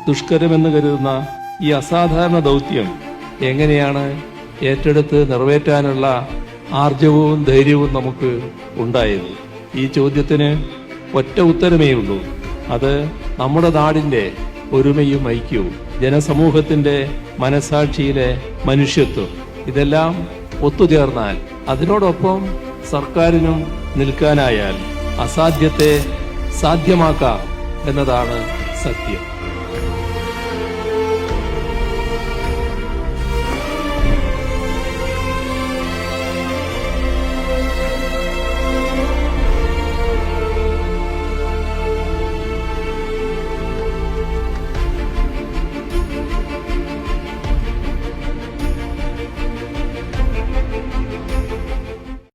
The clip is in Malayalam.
ദുഷ്കരമെന്ന് കരുതുന്ന ഈ അസാധാരണ ദൗത്യം എങ്ങനെയാണ് ഏറ്റെടുത്ത് നിറവേറ്റാനുള്ള ആർജവവും ധൈര്യവും നമുക്ക് ഉണ്ടായത്? ഈ ചോദ്യത്തിന് ഒറ്റ ഉത്തരമേ ഉള്ളൂ. അത് നമ്മുടെ നാടിന്റെ ഒരുമയും ഐക്യവും, ജനസമൂഹത്തിന്റെ മനസാക്ഷിയിലെ മനുഷ്യത്വം, ഇതെല്ലാം ഒത്തുചേർന്നാൽ, അതിനോടൊപ്പം സർക്കാരിനും നിൽക്കാനായാൽ അസാധ്യത്തെ സാധ്യമാക്കാം എന്നതാണ് സത്യം.